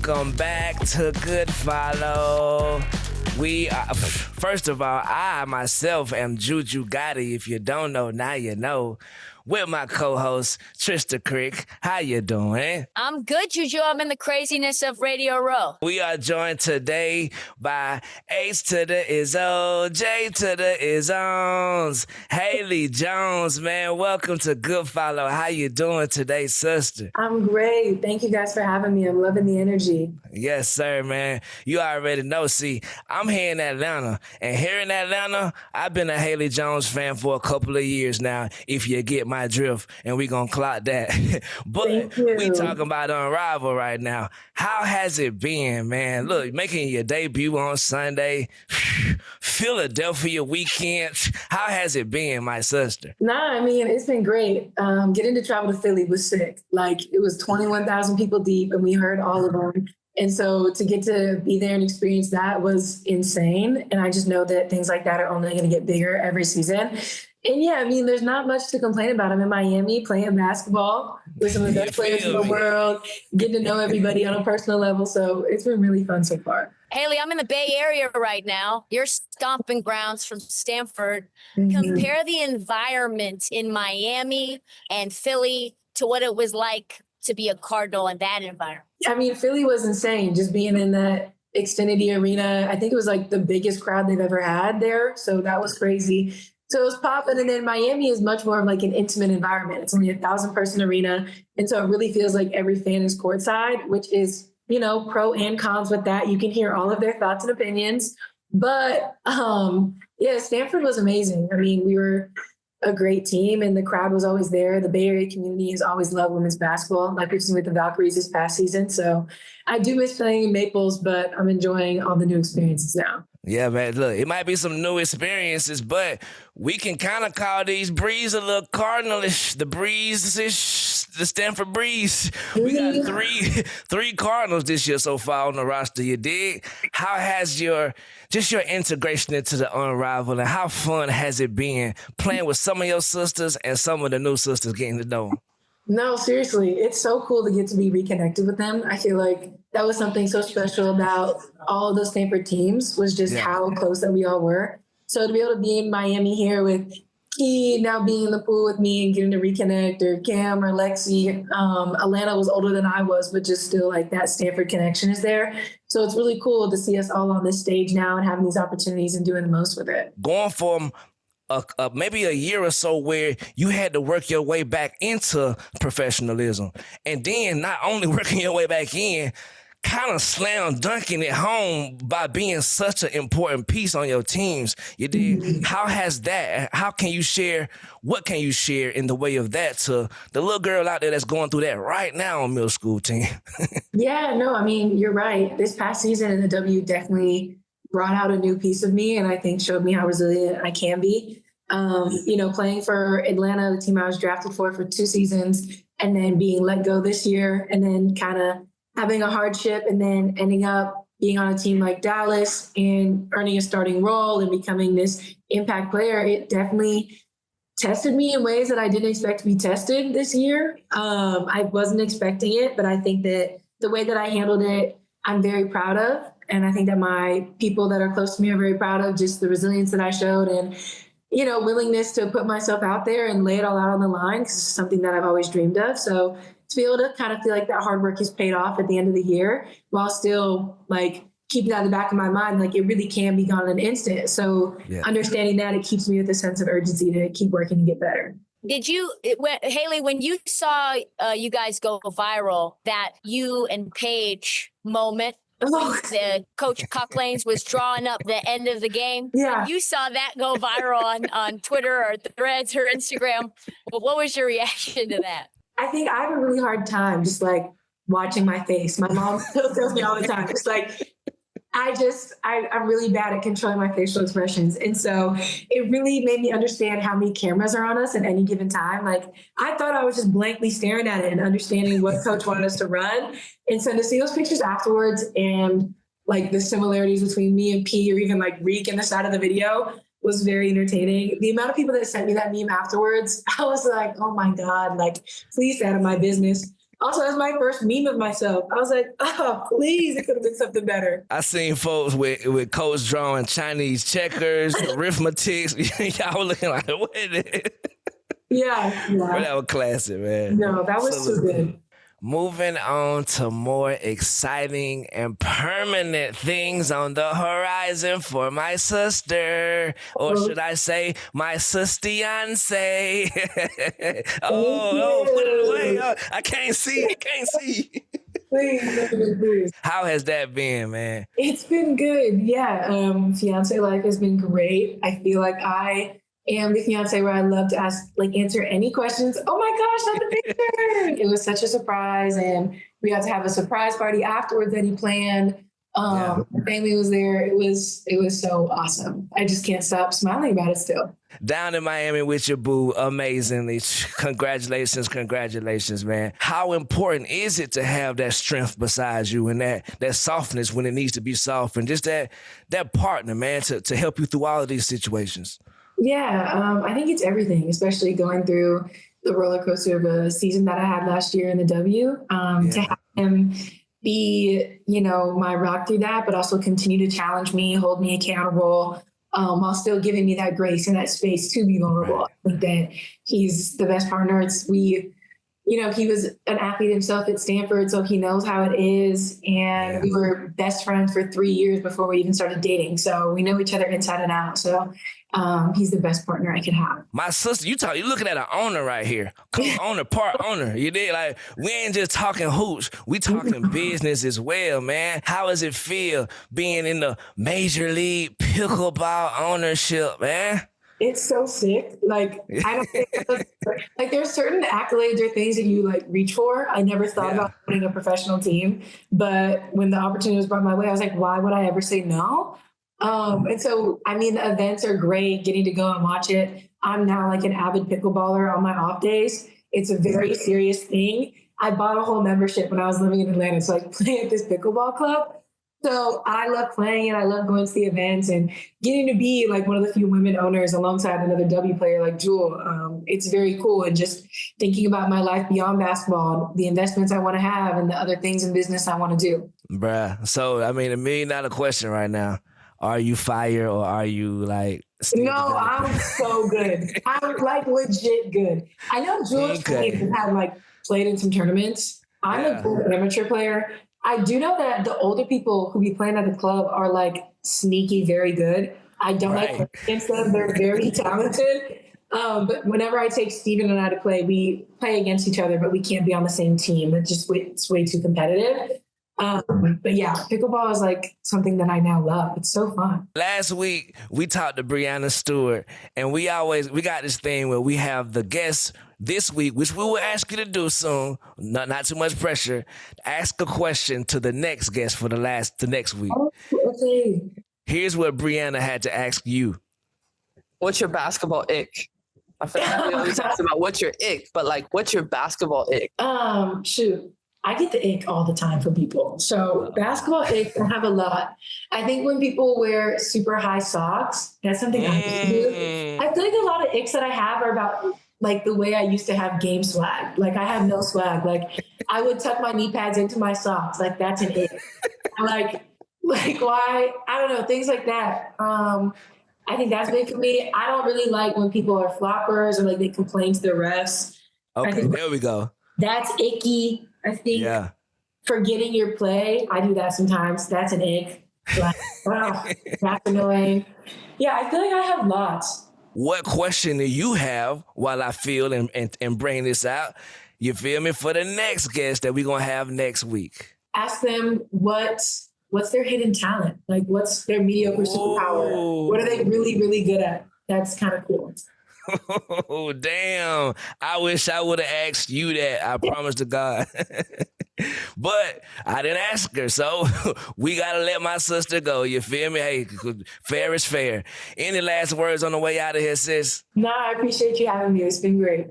Welcome back to Good Follow. We are, first of all, I myself am Juju Gotti. If you don't know, now you know. With my co-host, Trysta Krick. How you doing? I'm good, Juju. I'm in the craziness of Radio Row. We are joined today by H to the is O, J to the is Ons, Haley Jones, man. Welcome to Good Follow. How you doing today, sister? I'm great. Thank you guys for having me. I'm loving the energy. Yes, sir, man. You already know. See, I'm here in Atlanta, and here in Atlanta, I've been a Haley Jones fan for a couple of years now, if you get my drift, and we gonna clock that. But we talking about Unrivaled right now. How has it been, man? Look, making your debut on Sunday, Philadelphia weekend. How has it been, my sister? Nah, I mean, it's been great. Getting to travel to Philly was sick. Like, it was 21,000 people deep, and we heard all of them. And so to get to be there and experience that was insane. And I just know that things like that are only going to get bigger every season. And yeah, I mean, there's not much to complain about. I'm in Miami playing basketball with some of the best players in the world, getting to know everybody on a personal level. So it's been really fun so far. Haley, I'm in the Bay Area right now. Your stomping grounds from Stanford. Compare the environment in Miami and Philly to what it was like to be a Cardinal in that environment. I mean, Philly was insane, just being in that Xfinity Arena. I think it was like the biggest crowd they've ever had there. So that was crazy. So it was popping. And then Miami is much more of like an intimate environment. It's only 1,000-person arena. And so it really feels like every fan is courtside, which is, you know, pro and cons with that. You can hear all of their thoughts and opinions. But yeah, Stanford was amazing. I mean, we were a great team and the crowd was always there. The Bay Area community has always loved women's basketball, like we've seen with the Valkyries this past season. So I do miss playing in Maples, but I'm enjoying all the new experiences now. Yeah, man, look, it might be some new experiences, but we can kind of call these Breeze a little Cardinalish. The Breeze-ish, the Stanford Breeze. We got three Cardinals this year so far on the roster, you dig? How has your integration into the Unrivaled, and how fun has it been playing with some of your sisters and some of the new sisters getting to know them? No, seriously, it's so cool to get to be reconnected with them. I feel like that was something so special about all of those Stanford teams was just how close that we all were. So to be able to be in Miami here with Key now being in the pool with me and getting to reconnect, or Cam or Lexi, Alana was older than I was, but just still like that Stanford connection is there. So it's really cool to see us all on this stage now and having these opportunities and doing the most with it. Going from maybe a year or so where you had to work your way back into professionalism, and then not only working your way back in, kind of slam dunking it home by being such an important piece on your teams. You did. How has that, how can you share, what can you share in the way of that to the little girl out there that's going through that right now on middle school team? Yeah, no, I mean, you're right. This past season in the W definitely brought out a new piece of me, and I think showed me how resilient I can be. You know, playing for Atlanta, the team I was drafted for 2 seasons, and then being let go this year, and then kind of having a hardship, and then ending up being on a team like Dallas and earning a starting role and becoming this impact player. It definitely tested me in ways that I didn't expect to be tested this year. I wasn't expecting it, but I think that the way that I handled it, I'm very proud of. And I think that my people that are close to me are very proud of just the resilience that I showed and, you know, willingness to put myself out there and lay it all out on the line, because it's something that I've always dreamed of. So to be able to kind of feel like that hard work is paid off at the end of the year, while still like keeping that in the back of my mind, like it really can be gone in an instant. So understanding that, it keeps me with a sense of urgency to keep working and get better. Did you, Haley, when you saw you guys go viral, that you and Paige moment, Coach Cocklanes was drawing up the end of the game. Yeah. You saw that go viral on Twitter or Threads or Instagram. What was your reaction to that? I think I have a really hard time just like watching my face. My mom still tells me all the time, just like, I'm really bad at controlling my facial expressions. And so it really made me understand how many cameras are on us at any given time. Like, I thought I was just blankly staring at it and understanding what coach wanted us to run. And so to see those pictures afterwards and like the similarities between me and P, or even like Reek in the side of the video, was very entertaining. The amount of people that sent me that meme afterwards, I was like, oh my God, like, please stay out of my business. Also, that's my first meme of myself. I was like, oh, please, it could have been something better. I seen folks with coach drawing Chinese checkers, arithmetics. Y'all were looking like, what is it? Yeah. But that was classic, man. No, that was too good. Moving on to more exciting and permanent things on the horizon for my sister, or should I say my fiancée? Put it away. Oh, I can't see. Please. How has that been, man? It's been good. Yeah. Fiance life has been great. I feel like I am the fiance where I love to answer any questions. Oh my gosh, not the picture. It was such a surprise. And we got to have a surprise party afterwards that he planned. The family was there. It was so awesome. I just can't stop smiling about it still. Down in Miami with your boo, amazingly. Congratulations, man. How important is it to have that strength beside you and that softness when it needs to be soft, and just that partner, man, to help you through all of these situations? Yeah, I think it's everything, especially going through the roller coaster of a season that I had last year in the W. To have him be, my rock through that, but also continue to challenge me, hold me accountable, while still giving me that grace and that space to be vulnerable. Right. I think that he's the best partner. He was an athlete himself at Stanford, so he knows how it is. And we were best friends for 3 years before we even started dating. So we know each other inside and out. So he's the best partner I could have. My sister, you looking at an owner right here. Co-owner, part owner. You did, like, we ain't just talking hoops. We talking business as well, man. How does it feel being in the Major League Pickleball ownership, man? It's so sick. Like, I don't think there's certain accolades or things that you reach for. I never thought about owning a professional team, but when the opportunity was brought my way, I was like, why would I ever say no? And so, the events are great, getting to go and watch it. I'm now an avid pickleballer on my off days. It's a very serious thing. I bought a whole membership when I was living in Atlanta to play at this pickleball club. So I love playing and I love going to the events and getting to be one of the few women owners alongside another W player like Jewel. It's very cool. And just thinking about my life beyond basketball, the investments I want to have and the other things in business I want to do. Bruh. So, $1 million question right now. Are you fire or are you No, I'm so good. I'm legit good. I know Jewel had played in some tournaments. I'm a good amateur player. I do know that the older people who be playing at the club are sneaky, very good. I don't like against them. They're very talented. But whenever I take Steven and I to play, we play against each other, but we can't be on the same team. It's way too competitive. But yeah, pickleball is something that I now love. It's so fun. Last week, we talked to Breanna Stewart, and we got this thing where we have the guests this week, which we will ask you to do soon, not too much pressure, ask a question to the next guest for the next week. Okay. Here's what Breanna had to ask you. What's your basketball ick? I feel like we always talk about what's your ick, but what's your basketball ick? Shoot. I get the ick all the time from people. So basketball ick, I have a lot. I think when people wear super high socks, that's something I used to do. I feel like a lot of icks that I have are about the way I used to have game swag. I have no swag. I would tuck my knee pads into my socks. That's an ick. Why? I don't know, things like that. I think that's big for me. I don't really like when people are floppers or they complain to the refs. Okay, there we go. That's icky. I think forgetting your play, I do that sometimes. That's an ick. Wow, that's annoying. Yeah, I feel like I have lots. What question do you have while I feel and bring this out? You feel me? For the next guest that we're going to have next week. Ask them what's their hidden talent? What's their mediocre superpower? What are they really, really good at? That's kind of cool. Oh, damn. I wish I would have asked you that. I promise to God. But I didn't ask her, so we got to let my sister go. You feel me? Hey, fair is fair. Any last words on the way out of here, sis? No, I appreciate you having me. It's been great.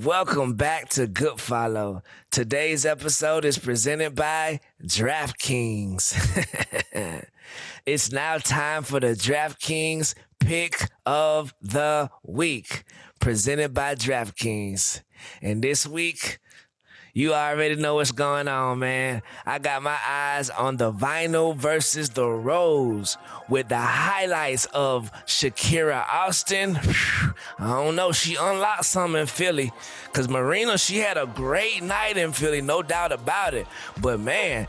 Welcome back to Good Follow. Today's episode is presented by DraftKings. It's now time for the DraftKings Pick of the Week, presented by DraftKings. And this week, you already know what's going on, man. I got my eyes on the vinyl versus the rose with the highlights of Shakira Austin. I don't know. She unlocked something in Philly because Marina, she had a great night in Philly, no doubt about it. But, man,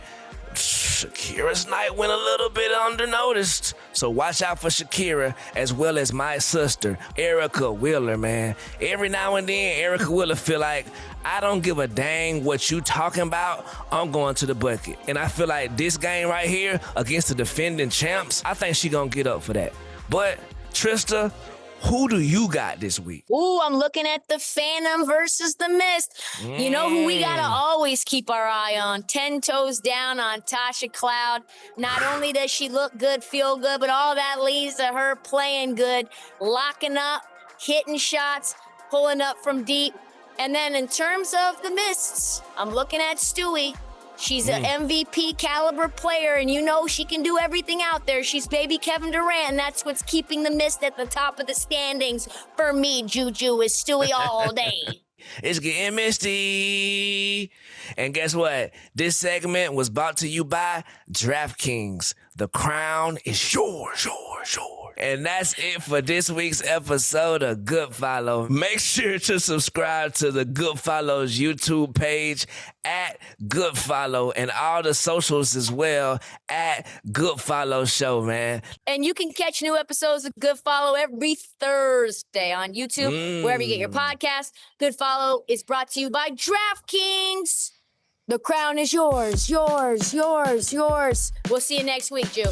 Shakira's night went a little bit undernoticed. So watch out for Shakira as well as my sister, Erica Wheeler, man. Every now and then, Erica Wheeler feel like, I don't give a dang what you talking about. I'm going to the bucket. And I feel like this game right here against the defending champs, I think she gonna get up for that. But, Trysta, who do you got this week? Ooh, I'm looking at the Phantom versus the Mist. You know who we gotta always keep our eye on? 10 toes down on Tasha Cloud. Not only does she look good, feel good, but all that leads to her playing good, locking up, hitting shots, pulling up from deep. And then in terms of the Mists, I'm looking at Stewie. She's an MVP caliber player, and you know she can do everything out there. She's baby Kevin Durant, and that's what's keeping the Mist at the top of the standings. For me, Juju is Stewie all day. It's getting misty. And guess what? This segment was brought to you by DraftKings. The crown is yours. And that's it for this week's episode of Good Follow. Make sure to subscribe to the Good Follow's YouTube page at Good Follow and all the socials as well at Good Follow Show, man. And you can catch new episodes of Good Follow every Thursday on YouTube, wherever you get your podcast. Good Follow is brought to you by DraftKings. The crown is yours. We'll see you next week, Ju.